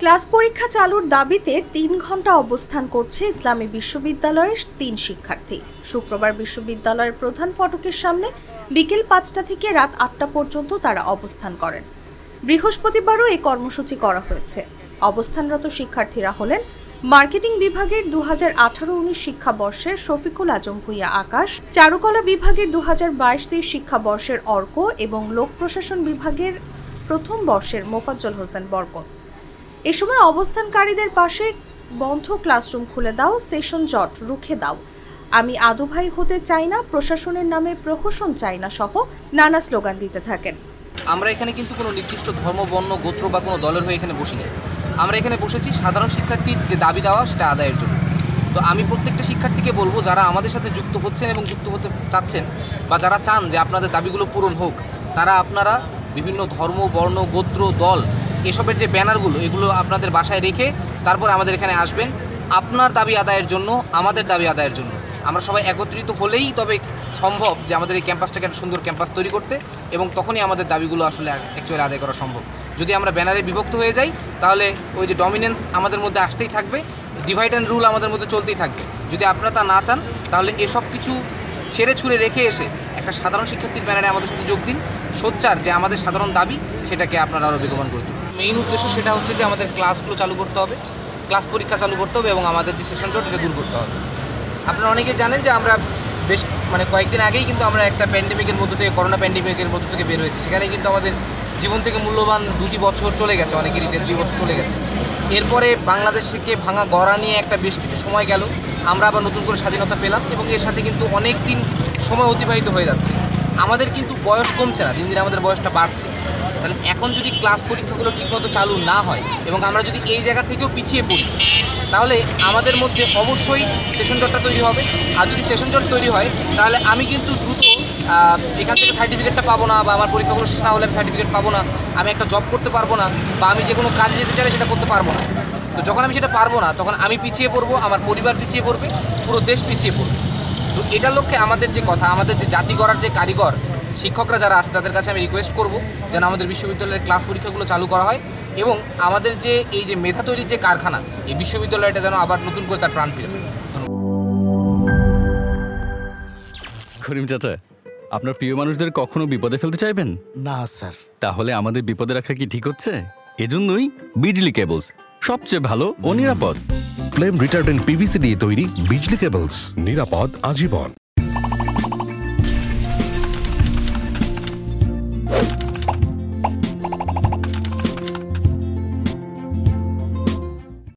Class পরীক্ষা চালুর দাবিতে ৩ ঘন্টা অবস্থান করছে ইসলামী বিশ্ববিদ্যালয়ের ৩ শিক্ষার্থী। শুক্রবার বিশ্ববিদ্যালয়ের প্রধান ফটকের সামনে বিকেল ৫টা থেকে রাত ৮টা পর্যন্ত তারা অবস্থান করেন। বৃহস্পতিবারও এই কর্মসূচি করা হয়েছে। অবস্থানরত শিক্ষার্থীরা হলেন মার্কেটিং বিভাগের ২০১৮-১৯ শিক্ষাবর্ষের শফিকুল আজম ভূঁইয়া আকাশ, চারুকলা বিভাগের ২০২২-২৩ শিক্ষাবর্ষের অর্ক এবং লোক প্রশাসন বিভাগের প্রথম বর্ষের মোফাজ্জল হোসেন বরকত। এ সময় অবস্থানকারীদের পাশে বন্ধ ক্লাসরুম খুলে দাও, সেশন জট রুখে দাও, আমি আদু ভাই হতে চাই না, প্রশাসনের নামে প্রহসন চাই না সহ নানা স্লোগান দিতে থাকেন। আমরা এখানে কিন্তু কোনো নির্দিষ্ট ধর্ম, বর্ণ, গোত্র বা কোনো দলের হয়ে এখানে বসিনি। আমরা এখানে বসেছি সাধারণ শিক্ষার্থীর যে দাবি দেওয়া সেটা আদায়ের জন্য। তো আমি প্রত্যেকটা শিক্ষার্থীকে বলবো, যারা আমাদের সাথে যুক্ত হচ্ছেন এবং যুক্ত হতে চাচ্ছেন বা যারা চান যে আপনাদের দাবিগুলো পূরণ হোক, তারা আপনারা বিভিন্ন ধর্ম, বর্ণ, গোত্র, দল এসবের যে ব্যানারগুলো এগুলো আপনাদের বাসায় রেখে তারপর আমাদের এখানে আসবেন আপনার দাবি আদায়ের জন্য, আমাদের দাবি আদায়ের জন্য। আমরা সবাই একত্রিত হলেই তবে সম্ভব যে আমাদের এই ক্যাম্পাসটাকে একটা সুন্দর ক্যাম্পাস তৈরি করতে, এবং তখনই আমাদের দাবিগুলো আসলে অ্যাকচুয়ালি আদায় করা সম্ভব। যদি আমরা ব্যানারে বিভক্ত হয়ে যাই তাহলে ওই যে ডমিনেন্স আমাদের মধ্যে আসতেই থাকবে, ডিভাইড অ্যান্ড রুল আমাদের মধ্যে চলতেই থাকবে। যদি আপনারা তা না চান তাহলে এসব কিছু ছেড়ে ছুড়ে রেখে এসে একটা সাধারণ শিক্ষার্থীর ব্যানারে আমাদের সাথে যোগ দিন। সোচ্চার যে আমাদের সাধারণ দাবি সেটাকে আপনারা আরও বেগবান করে দিন। মেইন উদ্দেশ্য সেটা হচ্ছে যে আমাদের ক্লাসগুলো চালু করতে হবে, ক্লাস পরীক্ষা চালু করতে হবে এবং আমাদের যে সেশন জট এটা দূর করতে হবে। আপনারা অনেকে জানেন যে আমরা বেশ কয়েকদিন আগেই কিন্তু আমরা একটা প্যান্ডেমিকের মধ্য থেকে, করোনা প্যান্ডেমিকের মধ্য থেকে বের হয়েছি। সেখানে কিন্তু আমাদের জীবন থেকে মূল্যবান 2টি বছর চলে গেছে, অনেকেরই 2 বছর চলে গেছে। এরপরে বাংলাদেশকে ভাঙা গড়া নিয়ে একটা বেশ কিছু সময় গেল, আমরা আবার নতুন করে স্বাধীনতা পেলাম এবং এর সাথে কিন্তু অনেক দিন সময় অতিবাহিত হয়ে যাচ্ছে। আমাদের কিন্তু বয়স কমছে না, দিন দিন আমাদের বয়সটা বাড়ছে। তাহলে এখন যদি ক্লাস পরীক্ষাগুলো ঠিকমতো চালু না হয় এবং আমরা যদি এই জায়গা থেকেও পিছিয়ে পড়ি, তাহলে আমাদের মধ্যে অবশ্যই সেশন জটটা তৈরি হবে। আর যদি সেশন জট তৈরি হয় তাহলে আমি কিন্তু দ্রুত এখান থেকে সার্টিফিকেটটা পাবো না, বা আমার পরীক্ষাগুলো শেষ না হলে আমি সার্টিফিকেট পাবো না, আমি একটা জব করতে পারবো না, বা আমি যে কোনো কাজে যেতে চাইলে সেটা করতে পারবো না। তো যখন আমি সেটা পারবো না তখন আমি পিছিয়ে পড়বো, আমার পরিবার পিছিয়ে পড়বে, পুরো দেশ পিছিয়ে পড়বে। তো এটার লক্ষ্যে আমাদের যে কথা, আমাদের যে জাতি গড়ার যে কারিগর শিক্ষকরা যারা আছে তাদের কাছে আমি রিকোয়েস্ট করব যেন আমাদের বিশ্ববিদ্যালয়ের ক্লাস পরীক্ষাগুলো চালু করা হয় এবং আমাদের যে এই যে মেধা তৈরির যে কারখানা, এই বিশ্ববিদ্যালয়টা যেন আবার নতুন করে তার প্রাণ ফিরে পায়। করিম চাচা, আপনার প্রিয় মানুষদের কখনো বিপদে ফেলতে চাইবেন না স্যার। তাহলে আমাদের বিপদে রাখা কি ঠিক হচ্ছে? এজন্যই বিজলি কেবলস সবচেয়ে ভালো ও নিরাপদ। ফ্লেম রিটার্ডেন্ট পিভিসি দিয়ে তৈরি বিজলি কেবলস, নিরাপদ আজীবন।